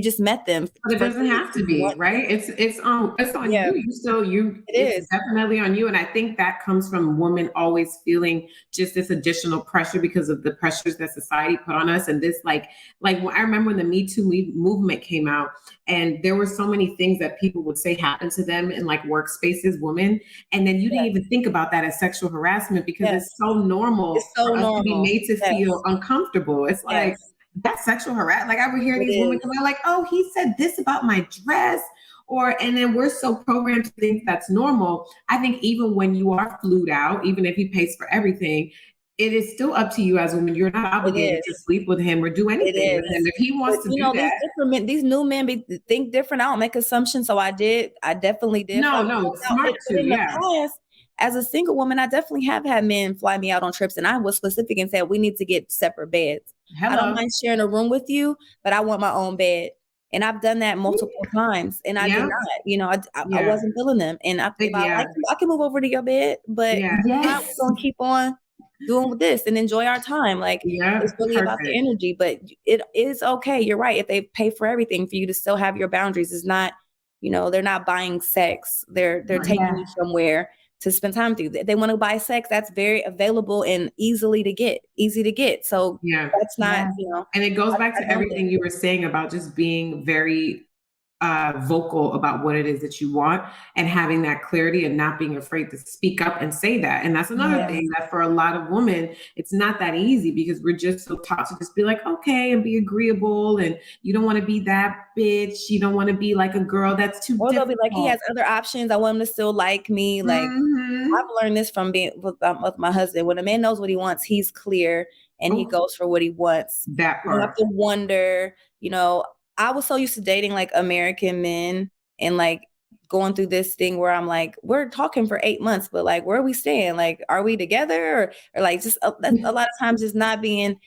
just met them. But it doesn't have to be, right? It's on you. It's definitely on you. And I think that comes from women always feeling just this additional pressure because of the pressures that society put on us. And this, like I remember when the Me Too movement came out, and there were so many things that people would say happened to them in like workspaces, women. And then you didn't even think about that as sexual harassment because it's so normal for us to be made to feel uncomfortable. It's like, that's sexual harassment. Like, I would hear these women come out like, oh, he said this about my dress. And then we're so programmed to think that's normal. I think even when you are flued out, even if he pays for everything, it is still up to you as a woman. You're not obligated to sleep with him or do anything with him. If he wants to do that. These new men think different. I don't make assumptions. So I definitely did. No, it's smart too. In the past, as a single woman, I definitely have had men fly me out on trips, and I was specific and said, we need to get separate beds. Hello. I don't mind sharing a room with you, but I want my own bed. And I've done that multiple times, and I did not, I wasn't feeling them. And if I like you, I can move over to your bed, but I'm going to keep on doing this and enjoy our time. Like, it's really about the energy, but it is okay. You're right. If they pay for everything for you to still have your boundaries, it's not, they're not buying sex. They're taking you somewhere to spend time with you. They want to buy sex. That's very available and easy to get. So that's not, and it goes back to everything you were saying about just being very vocal about what it is that you want and having that clarity and not being afraid to speak up and say that. And that's another thing that for a lot of women, it's not that easy because we're just so taught to just be like, okay, and be agreeable. And you don't want to be that bitch. You don't want to be like a girl that's too difficult. They'll be like, he has other options. I want him to still like me. Like, I've learned this from being with my husband. When a man knows what he wants, he's clear and he goes for what he wants. That part. You don't have to wonder, I was so used to dating like American men and like going through this thing where I'm like, we're talking for 8 months, but like, where are we staying? Like, are we together? Or like, just a lot of times just not being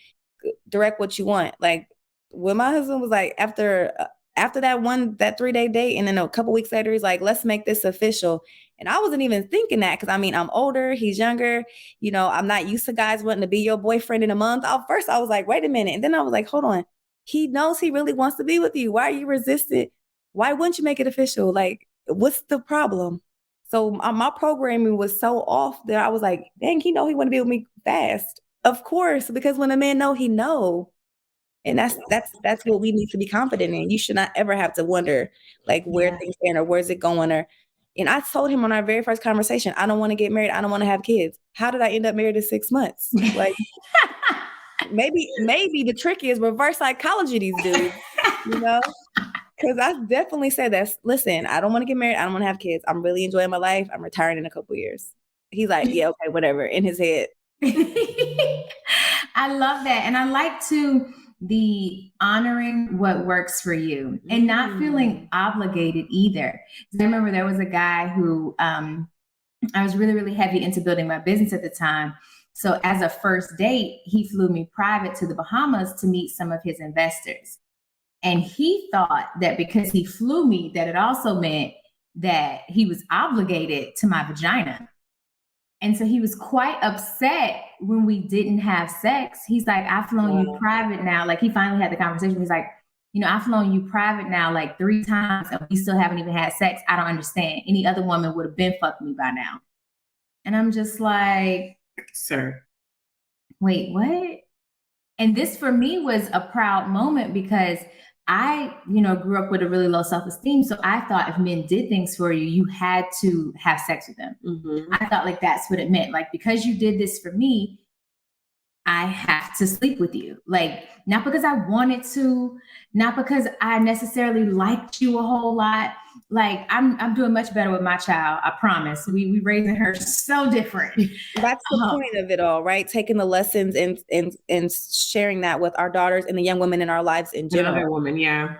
direct what you want. Like when my husband was like, after that 3-day date, and then a couple weeks later, he's like, let's make this official. And I wasn't even thinking that because I'm older, he's younger. I'm not used to guys wanting to be your boyfriend in a month. At first I was like, wait a minute. And then I was like, hold on. He knows he really wants to be with you. Why are you resistant? Why wouldn't you make it official? Like, what's the problem? So my programming was so off that I was like, dang, he want to be with me fast. Of course, because when a man know, he know. And that's what we need to be confident in. You should not ever have to wonder like where things stand or where's it going. And I told him on our very first conversation, I don't want to get married. I don't want to have kids. How did I end up married in 6 months? Like, maybe the trick is reverse psychology these dudes, because I definitely said that. Listen, I don't want to get married. I don't want to have kids. I'm really enjoying my life. I'm retiring in a couple of years. He's like, yeah, okay, whatever, in his head. I love that. And I like the honoring what works for you and not feeling obligated either. I remember there was a guy who I was really, really heavy into building my business at the time. So as a first date, he flew me private to the Bahamas to meet some of his investors. And he thought that because he flew me, that it also meant that he was obligated to my vagina. And so he was quite upset when we didn't have sex. He's like, I've flown you private now. Like he finally had the conversation. He's like, I've flown you private now like 3 times and we still haven't even had sex. I don't understand. Any other woman would have been fucking me by now. And I'm just like, sir, wait, what? And this for me was a proud moment because I, grew up with a really low self-esteem. So I thought if men did things for you, you had to have sex with them. Mm-hmm. I thought like that's what it meant. Like, because you did this for me, I have to sleep with you. Like, not because I wanted to, not because I necessarily liked you a whole lot. Like, I'm doing much better with my child. I promise. We raising her so different. That's the point of it all, right? Taking the lessons and sharing that with our daughters and the young women in our lives in general. Another woman, yeah.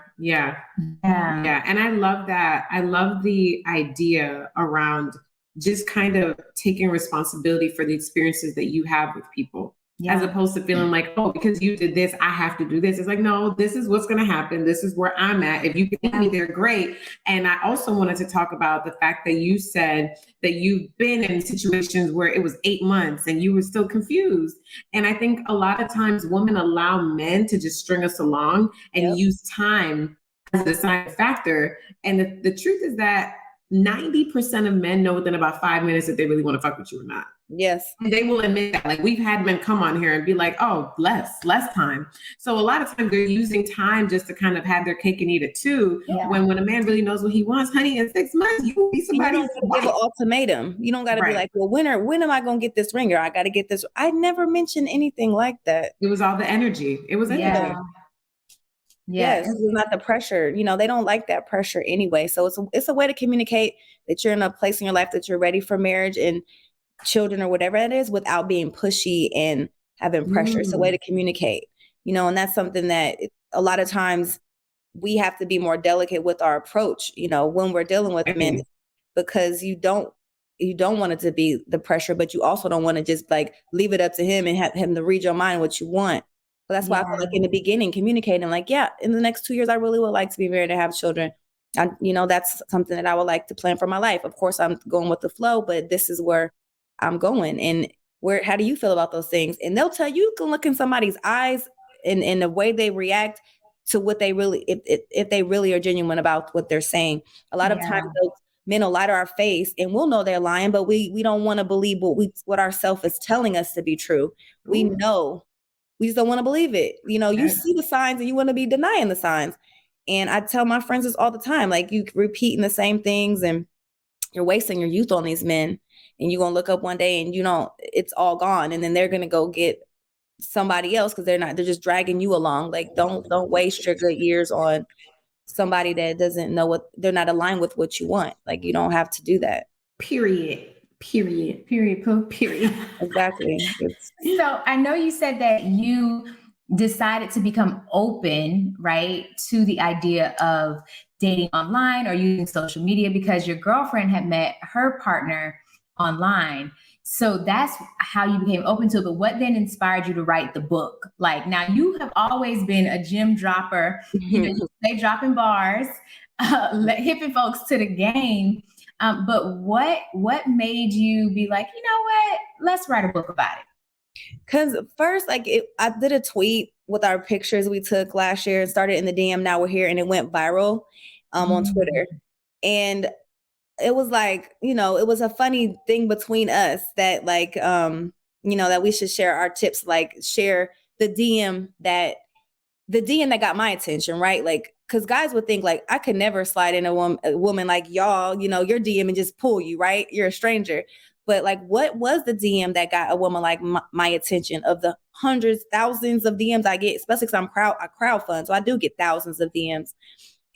And I love that. I love the idea around just kind of taking responsibility for the experiences that you have with people. Yeah. As opposed to feeling like, oh, because you did this, I have to do this. It's like, no, this is what's going to happen. This is where I'm at. If you can meet me there, great. And I also wanted to talk about the fact that you said that you've been in situations where it was 8 months and you were still confused. And I think a lot of times women allow men to just string us along and use time as a deciding factor. And the truth is that 90% of men know within about 5 minutes if they really want to fuck with you or not. Yes. And they will admit that. Like, we've had men come on here and be like, oh, less time. So a lot of times they're using time just to kind of have their cake and eat it too. Yeah. When a man really knows what he wants, honey, in 6 months, you will be somebody. You don't give an ultimatum. You don't got to be like, well, when am I going to get this ring? Or I got to get this. I never mentioned anything like that. It was all the energy. It was energy. Yeah. Yes, it's not the pressure. They don't like that pressure anyway. So it's a way to communicate that you're in a place in your life that you're ready for marriage and children or whatever it is without being pushy and having pressure. It's a way to communicate, you know, and that's something that a lot of times we have to be more delicate with our approach, you know, when we're dealing with men, because you don't want it to be the pressure, but you also don't want to just like leave it up to him and have him to read your mind what you want. But that's why I feel like in the beginning, communicating like, yeah, in the next 2 years, I really would like to be married and have children. You know, that's something that I would like to plan for my life. Of course, I'm going with the flow, but this is where I'm going. And how do you feel about those things? And they'll tell you, you can look in somebody's eyes and the way they react to what they really, if they really are genuine about what they're saying. A lot of times those men will lie to our face and we'll know they're lying, but we don't want to believe what ourself is telling us to be true. We know, we just don't want to believe it. You know, you see the signs and you want to be denying the signs. And I tell my friends this all the time, like you repeating the same things and you're wasting your youth on these men, and you're going to look up one day and it's all gone. And then they're going to go get somebody else because they're just dragging you along. Like don't waste your good years on somebody that doesn't know what, they're not aligned with what you want. Like you don't have to do that. Period. Exactly. So I know you said that you decided to become open, right, to the idea of dating online or using social media because your girlfriend had met her partner online. So that's how you became open to it. But what then inspired you to write the book? Like, now you have always been a gym dropper, you know, you stay dropping bars, hipping folks to the game. But what made you be like, you know what, let's write a book about it? Because first, I did a tweet with our pictures we took last year and started in the DM. Now we're here, and it went viral on Twitter. And it was like, you know, it was a funny thing between us that like, you know, that we should share our tips, like share the DM that got my attention, right? Like, because guys would think like, I could never slide in a woman like y'all, you know, your DM and just pull you, right? You're a stranger. But like, what was the DM that got a woman like my attention of the hundreds, thousands of DMs I get, especially because I crowdfund. So I do get thousands of DMs.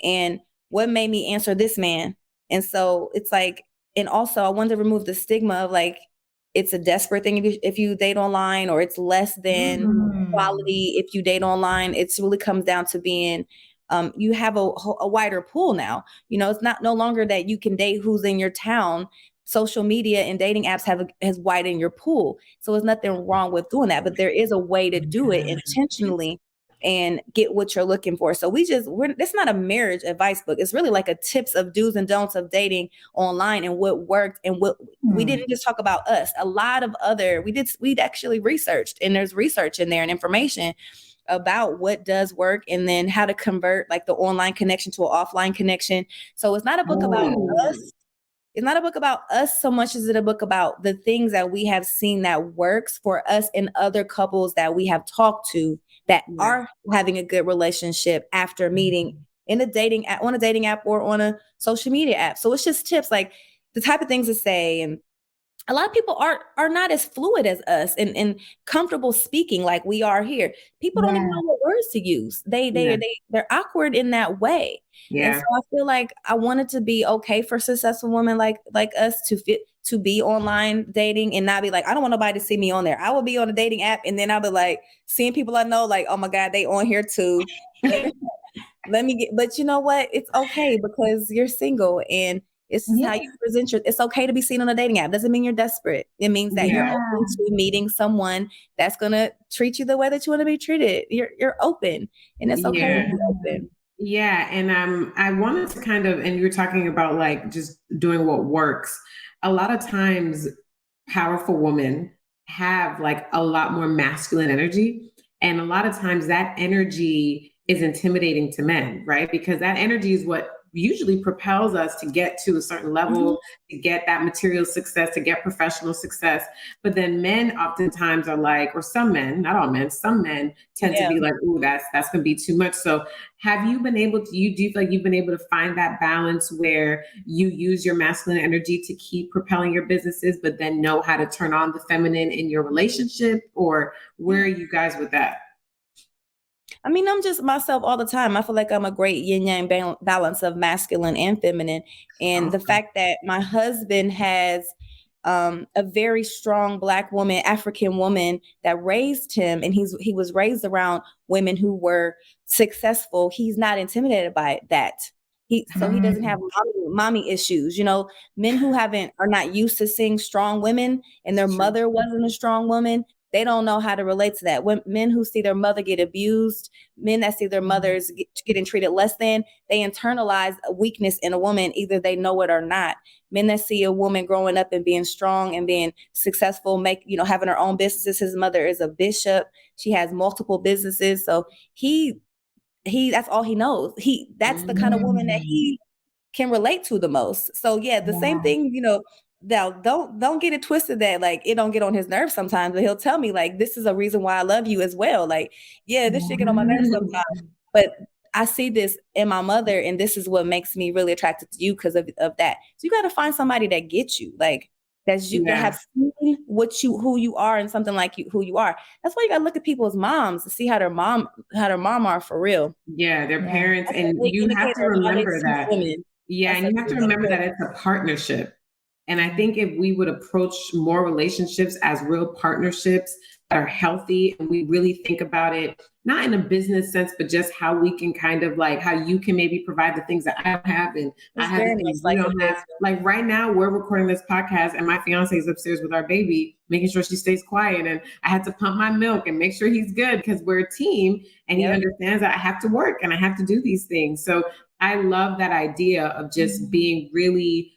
And what made me answer this man? And so it's like, and also I wanted to remove the stigma of like, it's a desperate thing if you date online, or it's less than quality if you date online. It really comes down to being, you have a wider pool now. You know, it's no longer that you can date who's in your town. Social media and dating apps has widened your pool. So there's nothing wrong with doing that, but there is a way to do it intentionally and get what you're looking for. So it's not a marriage advice book. It's really like a tips of do's and don'ts of dating online and what worked and what we didn't just talk about us. A lot of we'd actually researched, and there's research in there and information about what does work, and then how to convert like the online connection to an offline connection. So it's not a book about us. It's not a book about us so much as it a book about the things that we have seen that works for us and other couples that we have talked to that are having a good relationship after meeting on a dating app or on a social media app. So it's just tips, like the type of things to say. And a lot of people are not as fluid as us and comfortable speaking like we are here. People don't even know what words to use. They're awkward in that way. Yeah. And so I feel like I wanted to be okay for successful women like us to be online dating and not be like, I don't want nobody to see me on there. I will be on a dating app and then I'll be like seeing people I know like, oh my God, they on here too. But you know what? It's okay because you're single and it's how you present it's okay to be seen on a dating app. Doesn't mean you're desperate. It means that you're open to meeting someone that's going to treat you the way that you want to be treated. You're open, and it's okay to be open. Yeah. And I wanted to and you're talking about like just doing what works. A lot of times powerful women have like a lot more masculine energy. And a lot of times that energy is intimidating to men, right? Because that energy is what usually propels us to get to a certain level, to get that material success, to get professional success. But then men oftentimes are like, or some men, not all men, some men tend to be like, ooh, that's going to be too much. So have you been able to, do you feel like you've been able to find that balance where you use your masculine energy to keep propelling your businesses, but then know how to turn on the feminine in your relationship? Or where are you guys with that? I mean, I'm just myself all the time. I feel like I'm a great yin yang balance of masculine and feminine. And the fact that my husband has a very strong Black woman, African woman that raised him, and he was raised around women who were successful. He's not intimidated by that. So he doesn't have mommy issues. You know, men who are not used to seeing strong women, and their mother wasn't a strong woman, they don't know how to relate to that. When men who see their mother get abused, men that see their mothers getting treated less than, they internalize a weakness in a woman, either they know it or not. Men that see a woman growing up and being strong and being successful, having her own businesses. His mother is a bishop. She has multiple businesses. So that's all he knows. That's the kind of woman that he can relate to the most. So yeah, the same thing, now don't get it twisted that like it don't get on his nerves sometimes, but he'll tell me like, this is a reason why I love you as well. Like, yeah, this shit get on my nerves sometimes, but I see this in my mother, and this is what makes me really attracted to you because of that. So you got to find somebody that gets you, like that have seen who you are, and something like who you are. That's why you got to look at people's moms to see how their mom are for real. Yeah, their parents, and you have to remember that. Yeah, and you have to remember that it's a partnership. And I think if we would approach more relationships as real partnerships that are healthy, and we really think about it, not in a business sense, but just how we can kind of like how you can maybe provide the things that I don't have and I have the things you don't have. Like right now we're recording this podcast and my fiance is upstairs with our baby, making sure she stays quiet. And I had to pump my milk and make sure he's good because we're a team, and he understands that I have to work and I have to do these things. So I love that idea of just being really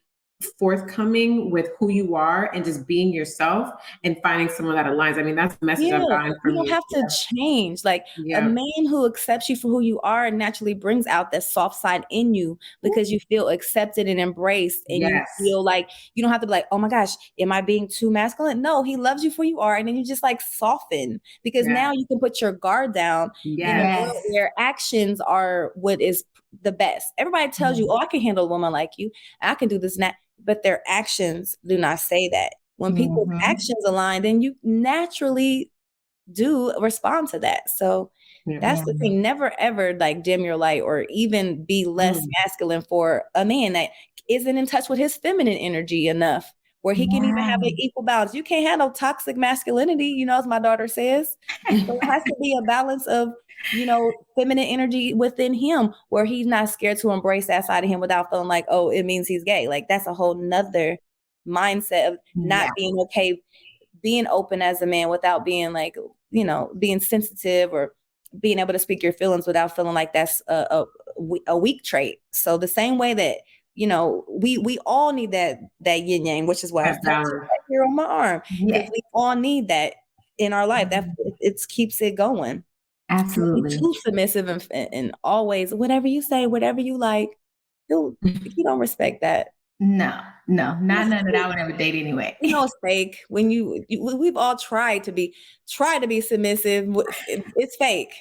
forthcoming with who you are and just being yourself and finding someone that aligns. I mean, that's the message I've gotten from you. You don't have to change. Like a man who accepts you for who you are naturally brings out that soft side in you because you feel accepted and embraced, and you feel like you don't have to be like, oh my gosh, am I being too masculine? No, he loves you for who you are. And then you just like soften because now you can put your guard down in a world where actions are what is the best. Everybody tells you, oh, I can handle a woman like you. I can do this and that. But their actions do not say that. When people's actions align, then you naturally do respond to that. So that's the thing. Never, ever like dim your light or even be less masculine for a man that isn't in touch with his feminine energy enough where he can even have an equal balance. You can't have no toxic masculinity, as my daughter says. So it has to be a balance of, feminine energy within him where he's not scared to embrace that side of him without feeling like, oh, it means he's gay. Like that's a whole nother mindset of not being okay, being open as a man without being like, being sensitive or being able to speak your feelings without feeling like that's a weak trait. So the same way that, we all need that yin yang, which is why I was touching right here on my arm. Because we all need that in our life. That it keeps it going. Absolutely. Too submissive and always whatever you say, whatever you like. He don't respect that. No, not none that I would ever date anyway. It's fake. When we've all tried to be submissive. It's fake.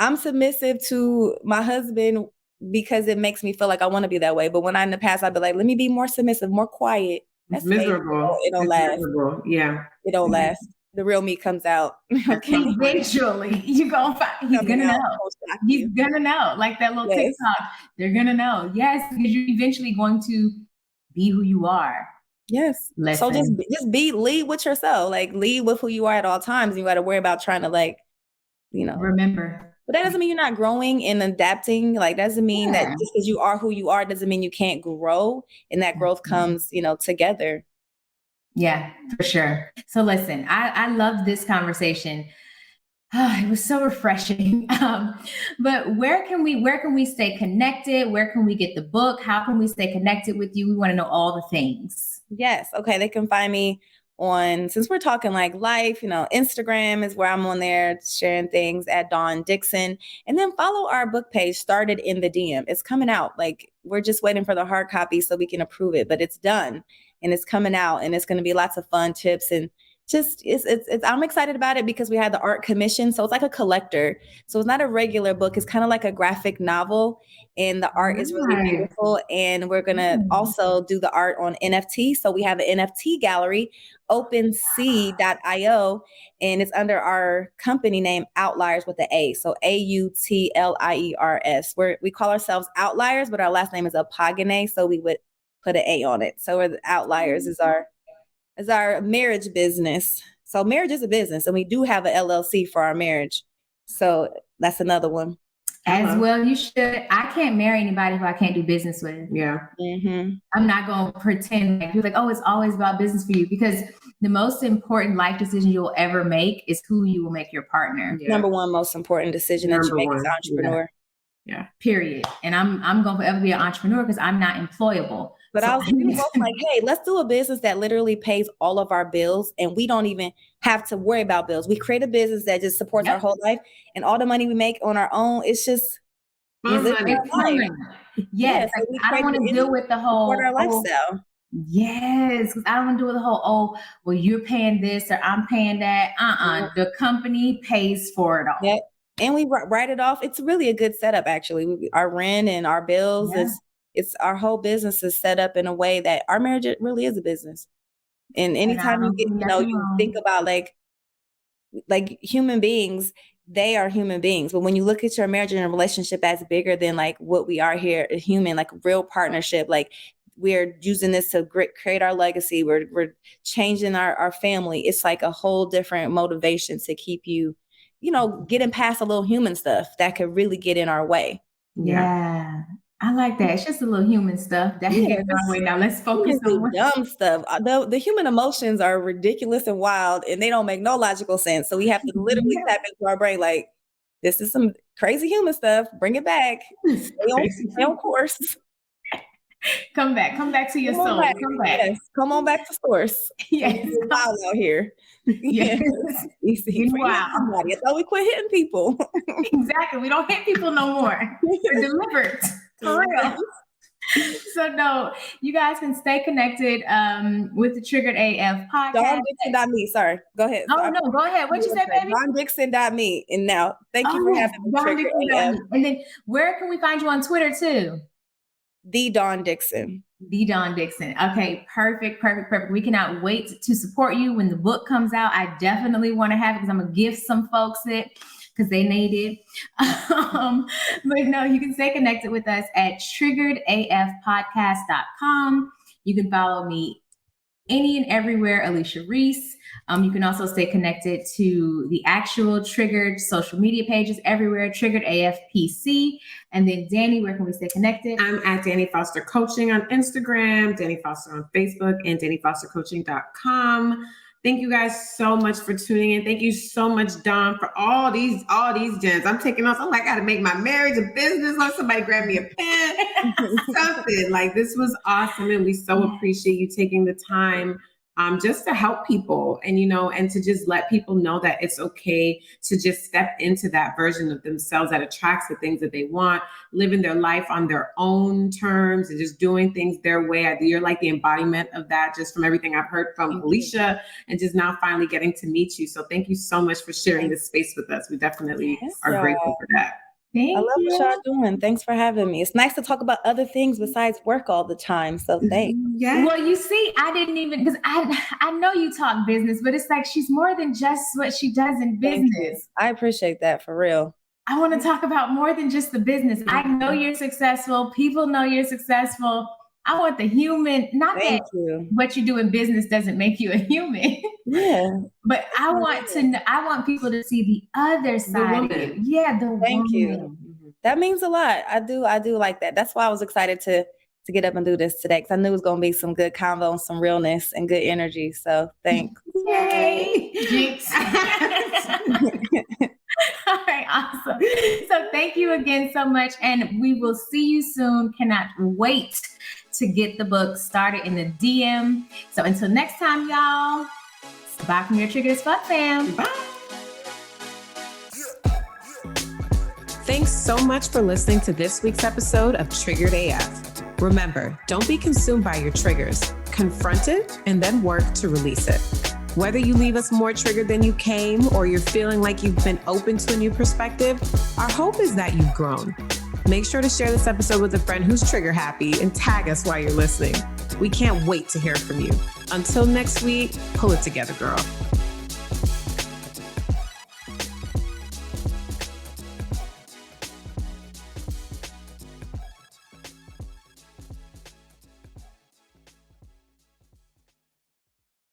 I'm submissive to my husband because it makes me feel like I want to be that way. But when in the past, I'd be like, let me be more submissive, more quiet. That's miserable. Fake. It don't last. Miserable. Yeah. It don't last. The real me comes out. Okay. Eventually, you're going to find, he's going to know. He's going to know. Like that little TikTok, they're going to know. Yes, because you're eventually going to be who you are. Yes. Listen. So just lead with yourself. Like lead with who you are at all times. You got to worry about trying to remember. But that doesn't mean you're not growing and adapting. Like that doesn't mean that just because you are who you are doesn't mean you can't grow. And that growth comes, together. Yeah, for sure. So listen, I love this conversation. It was so refreshing. But where can we stay connected? Where can we get the book? How can we stay connected with you? We want to know all the things. Yes. Okay. They can find me since we're talking like life, Instagram is where I'm on there sharing things at Dawn Dickson. And then follow our book page, Started in the DM. It's coming out. Like we're just waiting for the hard copy so we can approve it, but it's done and it's coming out and it's going to be lots of fun tips and just I'm excited about it because we had the art commission. So it's like a collector. So it's not a regular book. It's kind of like a graphic novel and the art is really beautiful. And we're going to also do the art on NFT. So we have an NFT gallery, OpenSea.io, and it's under our company name Outliers with an A. So AUTLIERS. We call ourselves Outliers, but our last name is Akpoghene. So we would put an A on it. So we're the Outliers is our is our marriage business. So marriage is a business, and we do have an LLC for our marriage. So that's another one. As well, you should. I can't marry anybody who I can't do business with. Yeah. Mm-hmm. I'm not going to pretend like you're like, oh, it's always about business for you, because the most important life decision you'll ever make is who you will make your partner. Yeah. Number one most important decision that you make as an entrepreneur. Yeah. Period. And I'm going to forever be an entrepreneur because I'm not employable. But so I was both like, hey, let's do a business that literally pays all of our bills, and we don't even have to worry about bills. We create a business that just supports our whole life, and all the money we make on our own, it's just money. Yes. So I don't want to deal with the whole our lifestyle. Yes, because I don't want to do with the whole, well, you're paying this or I'm paying that. The company pays for it all. Yep. And we write it off. It's really a good setup, actually. Our rent and our bills, it's our whole business is set up in a way that our marriage really is a business. And anytime you get, you think about like human beings, they are human beings. But when you look at your marriage and a relationship as bigger than like what we are here, a human, like real partnership, like we're using this to create our legacy. We're changing our family. It's like a whole different motivation to keep you, getting past a little human stuff that could really get in our way. Yeah. I like that. It's just a little human stuff that can get in our way. Now let's focus on dumb stuff. The human emotions are ridiculous and wild, and they don't make no logical sense. So we have to literally tap into our brain like, this is some crazy human stuff. Bring it back. Stay on course. Come back to your soul. Come back. Yes. Come on back to source. Yes. It's wild out here. Yes. Wow. I thought we quit hitting people. Exactly. We don't hit people no more. We're delivered. For real. So no, you guys can stay connected with the Triggered AF podcast. Dawn Dickson.me. Sorry. Go ahead. Oh, no, go ahead. What'd you say, baby? Dawn Dickson.me. And now, thank you for having me. Triggered AF. And then where can we find you on Twitter too? The Dawn Dickson. The Dawn Dickson. Okay, perfect. We cannot wait to support you when the book comes out. I definitely want to have it because I'm going to give some folks it because they need it. But no, you can stay connected with us at triggeredafpodcast.com. You can follow me any and everywhere, Alicia Reese. You can also stay connected to the actual Triggered social media pages everywhere, Triggered AFPC. And then Danny, where can we stay connected? I'm at Danny Foster Coaching on Instagram, Danny Foster on Facebook, and DannyFosterCoaching.com. Thank you guys so much for tuning in. Thank you so much, Dawn, for all these gems. I'm taking notes. I'm like, I got to make my marriage a business. Let somebody grab me a pen, something. Like, this was awesome. And we so appreciate you taking the time just to help people and, and to just let people know that it's okay to just step into that version of themselves that attracts the things that they want, living their life on their own terms and just doing things their way. You're like the embodiment of that, just from everything I've heard from Alicia and just now finally getting to meet you. So thank you so much for sharing this space with us. We definitely are grateful for that. I love what y'all doing. Thanks for having me. It's nice to talk about other things besides work all the time. So thanks. Yeah. Well, you see, I didn't even, because I know you talk business, but it's like she's more than just what she does in business. I appreciate that, for real. I want to talk about more than just the business. I know you're successful. People know you're successful. I want the human, what you do in business doesn't make you a human. Yeah. But I want people to see the other side of it. Yeah. Thank you. That means a lot. I do like that. That's why I was excited to get up and do this today, because I knew it was going to be some good convo and some realness and good energy. So thanks. Yay. Jinx. All right. Awesome. So thank you again so much. And we will see you soon. Cannot wait to get the book started in the DM. So until next time, y'all, bye from your Triggered as Fuck fam. Bye. Thanks so much for listening to this week's episode of Triggered AF. Remember, don't be consumed by your triggers. Confront it and then work to release it. Whether you leave us more triggered than you came or you're feeling like you've been open to a new perspective, our hope is that you've grown. Make sure to share this episode with a friend who's trigger happy and tag us while you're listening. We can't wait to hear from you. Until next week, pull it together, girl.